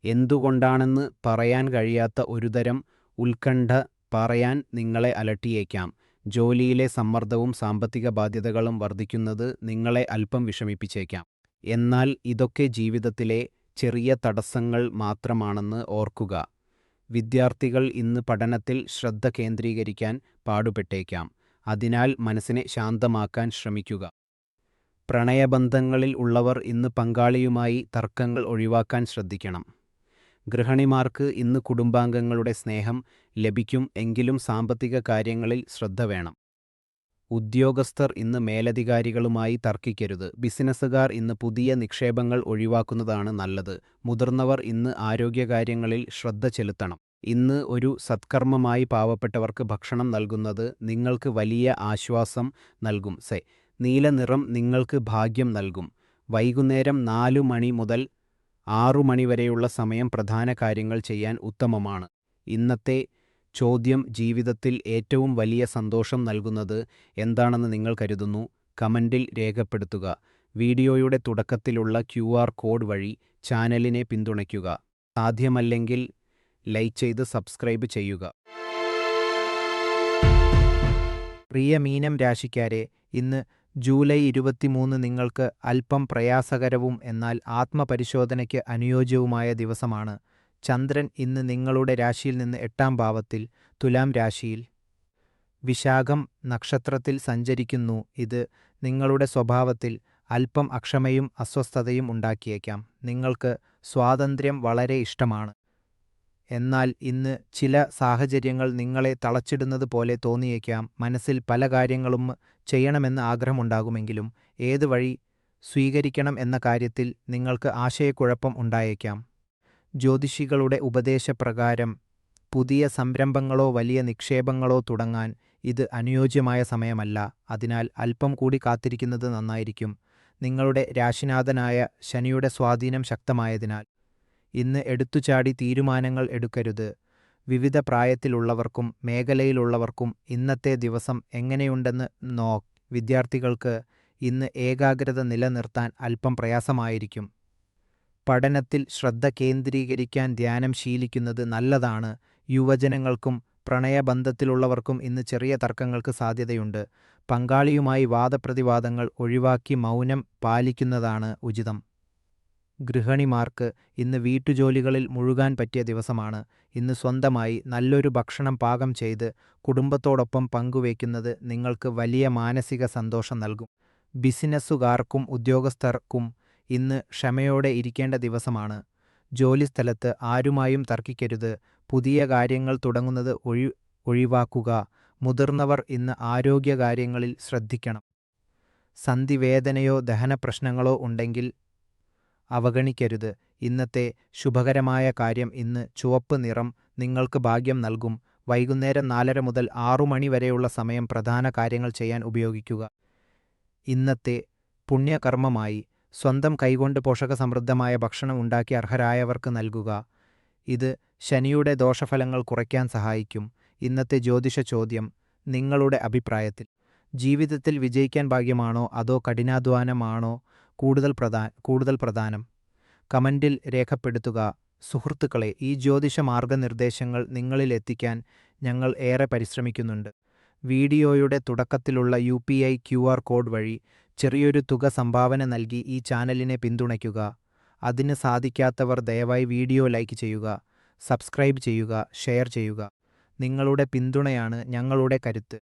എന്തുകൊണ്ടാണെന്ന് പറയാൻ കഴിയാത്ത ഒരുതരം ഉത്കണ്ഠ പറയാൻ നിങ്ങളെ അലട്ടിയേക്കാം. ജോലിയിലെ സമ്മർദ്ദവും സാമ്പത്തിക ബാധ്യതകളും വർദ്ധിക്കുന്നത് നിങ്ങളെ അല്പം വിഷമിപ്പിച്ചേക്കാം. എന്നാൽ ഇതൊക്കെ ജീവിതത്തിലെ ചെറിയ തടസ്സങ്ങൾ മാത്രമാണെന്ന് ഓർക്കുക. വിദ്യാർത്ഥികൾ ഇന്ന് പഠനത്തിൽ ശ്രദ്ധ കേന്ദ്രീകരിക്കാൻ പാടുപെട്ടേക്കാം. അതിനാൽ മനസ്സിനെ ശാന്തമാക്കാൻ ശ്രമിക്കുക. പ്രണയബന്ധങ്ങളിൽ ഉള്ളവർ ഇന്ന് പങ്കാളിയുമായി തർക്കങ്ങൾ ഒഴിവാക്കാൻ ശ്രദ്ധിക്കണം. ഗൃഹിണിമാർക്ക് ഇന്ന് കുടുംബാംഗങ്ങളുടെ സ്നേഹം ലഭിക്കും. എങ്കിലും സാമ്പത്തിക കാര്യങ്ങളിൽ ശ്രദ്ധ വേണം. ഉദ്യോഗസ്ഥർ ഇന്ന് മേലധികാരികളുമായി തർക്കിക്കരുത്. ബിസിനസ്സുകാർ ഇന്ന് പുതിയ നിക്ഷേപങ്ങൾ ഒഴിവാക്കുന്നതാണ് നല്ലത്. മുതിർന്നവർ ഇന്ന് ആരോഗ്യകാര്യങ്ങളിൽ ശ്രദ്ധ ചെലുത്തണം. ഇന്ന് ഒരു സത്കർമ്മമായി പാവപ്പെട്ടവർക്ക് ഭക്ഷണം നൽകുന്നത് നിങ്ങൾക്ക് വലിയ ആശ്വാസം നൽകും. നീല നിറം നിങ്ങൾക്ക് ഭാഗ്യം നൽകും. വൈകുന്നേരം 4 മണി മുതൽ 6 മണി വരെയുള്ള സമയം പ്രധാന കാര്യങ്ങൾ ചെയ്യാൻ ഉത്തമമാണ്. ഇന്നത്തെ ചോദ്യം: ജീവിതത്തിൽ ഏറ്റവും വലിയ സന്തോഷം നൽകുന്നത് എന്താണെന്ന് നിങ്ങൾ കരുതുന്നു? കമന്റിൽ രേഖപ്പെടുത്തുക. വീഡിയോയുടെ തുടക്കത്തിലുള്ള QR കോഡ് വഴി ചാനലിനെ പിന്തുണയ്ക്കുക. സാധ്യമല്ലെങ്കിൽ ലൈക്ക് ചെയ്ത് സബ്സ്ക്രൈബ് ചെയ്യുക. പ്രിയ മീനം രാശിക്കാരെ, ഇന്ന് ജൂലൈ 23 നിങ്ങൾക്ക് അല്പം പ്രയാസകരവും എന്നാൽ ആത്മപരിശോധനയ്ക്ക് അനുയോജ്യവുമായ ദിവസമാണ്. ചന്ദ്രൻ ഇന്ന് നിങ്ങളുടെ രാശിയിൽ നിന്ന് 8-ാം ഭാവത്തിൽ തുലാം രാശിയിൽ വിശാഖം നക്ഷത്രത്തിൽ സഞ്ചരിക്കുന്നു. ഇത് നിങ്ങളുടെ സ്വഭാവത്തിൽ അല്പം അക്ഷമയും അസ്വസ്ഥതയും ഉണ്ടാക്കിയേക്കാം. നിങ്ങൾക്ക് സ്വാതന്ത്ര്യം വളരെ ഇഷ്ടമാണ്. എന്നാൽ ഇന്ന് ചില സാഹചര്യങ്ങൾ നിങ്ങളെ തളച്ചിടുന്നത് പോലെ തോന്നിയേക്കാം. മനസ്സിൽ പല കാര്യങ്ങളും ചെയ്യണമെന്ന് ആഗ്രഹമുണ്ടാകുമെങ്കിലും ഏത് വഴി സ്വീകരിക്കണം എന്ന കാര്യത്തിൽ നിങ്ങൾക്ക് ആശയക്കുഴപ്പം ഉണ്ടായേക്കാം. ജ്യോതിഷികളുടെ ഉപദേശപ്രകാരം പുതിയ സംരംഭങ്ങളോ വലിയ നിക്ഷേപങ്ങളോ തുടങ്ങാൻ ഇത് അനുയോജ്യമായ സമയമല്ല. അതിനാൽ അല്പം കൂടി കാത്തിരിക്കുന്നത് നന്നായിരിക്കും. നിങ്ങളുടെ രാശിനാഥനായ ശനിയുടെ സ്വാധീനം ശക്തമായതിനാൽ ഇന്ന് എടുത്തുചാടി തീരുമാനങ്ങൾ എടുക്കരുത്. വിവിധ പ്രായത്തിലുള്ളവർക്കും മേഖലയിലുള്ളവർക്കും ഇന്നത്തെ ദിവസം എങ്ങനെയുണ്ടെന്ന് വിദ്യാർത്ഥികൾക്ക് ഇന്ന് ഏകാഗ്രത നിലനിർത്താൻ അല്പം പ്രയാസമായിരിക്കും. പഠനത്തിൽ ശ്രദ്ധ കേന്ദ്രീകരിക്കാൻ ധ്യാനം ശീലിക്കുന്നത് നല്ലതാണ്. യുവജനങ്ങൾക്കും പ്രണയബന്ധത്തിലുള്ളവർക്കും ഇന്ന് ചെറിയ തർക്കങ്ങൾക്ക് സാധ്യതയുണ്ട്. പങ്കാളിയുമായി വാദപ്രതിവാദങ്ങൾ ഒഴിവാക്കി മൗനം പാലിക്കുന്നതാണ് ഉചിതം. ഗൃഹിണിമാർക്ക് ഇന്ന് വീട്ടുജോലികളിൽ മുഴുകാൻ പറ്റിയ ദിവസമാണ്. ഇന്ന് സ്വന്തമായി നല്ലൊരു ഭക്ഷണം പാകം ചെയ്ത് കുടുംബത്തോടൊപ്പം പങ്കുവയ്ക്കുന്നത് നിങ്ങൾക്ക് വലിയ മാനസിക സന്തോഷം നൽകും. ബിസിനസ്സുകാർക്കും ഉദ്യോഗസ്ഥർക്കും ഇന്ന് ക്ഷമയോടെ ഇരിക്കേണ്ട ദിവസമാണ്. ജോലിസ്ഥലത്ത് ആരുമായും തർക്കിക്കരുത്. പുതിയ കാര്യങ്ങൾ തുടങ്ങുന്നത് ഒഴിവാക്കുക. മുതിർന്നവർ ഇന്ന് ആരോഗ്യകാര്യങ്ങളിൽ ശ്രദ്ധിക്കണം. സന്ധിവേദനയോ ദഹനപ്രശ്നങ്ങളോ ഉണ്ടെങ്കിൽ അവഗണിക്കരുത്. ഇന്നത്തെ ശുഭകരമായ കാര്യം ഇന്ന് ചുവപ്പ് നിറം നിങ്ങൾക്ക് ഭാഗ്യം നൽകും. വൈകുന്നേരം 4:30 മുതൽ 6 മണി വരെയുള്ള സമയം പ്രധാന കാര്യങ്ങൾ ചെയ്യാൻ ഉപയോഗിക്കുക. ഇന്നത്തെ പുണ്യകർമ്മമായി സ്വന്തം കൈകൊണ്ട് പോഷകസമൃദ്ധമായ ഭക്ഷണം ഉണ്ടാക്കി അർഹരായവർക്ക് നൽകുക. ഇത് ശനിയുടെ ദോഷഫലങ്ങൾ കുറയ്ക്കാൻ സഹായിക്കും. ഇന്നത്തെ ജ്യോതിഷ ചോദ്യം: നിങ്ങളുടെ അഭിപ്രായത്തിൽ ജീവിതത്തിൽ വിജയിക്കാൻ ഭാഗ്യമാണോ അതോ കഠിനാധ്വാനമാണോ കൂടുതൽ പ്രധാനം? കമന്റിൽ രേഖപ്പെടുത്തുക. സുഹൃത്തുക്കളെ, ഈ ജ്യോതിഷ മാർഗനിർദ്ദേശങ്ങൾ നിങ്ങളിൽ എത്തിക്കാൻ ഞങ്ങൾ ഏറെ പരിശ്രമിക്കുന്നുണ്ട്. വീഡിയോയുടെ തുടക്കത്തിലുള്ള UPI QR കോഡ് വഴി ചെറിയൊരു തുക സംഭാവന നൽകി ഈ ചാനലിനെ പിന്തുണയ്ക്കുക. അതിന് സാധിക്കാത്തവർ ദയവായി വീഡിയോ ലൈക്ക് ചെയ്യുക, സബ്സ്ക്രൈബ് ചെയ്യുക, ഷെയർ ചെയ്യുക. നിങ്ങളുടെ പിന്തുണയാണ് ഞങ്ങളുടെ കരുത്ത്.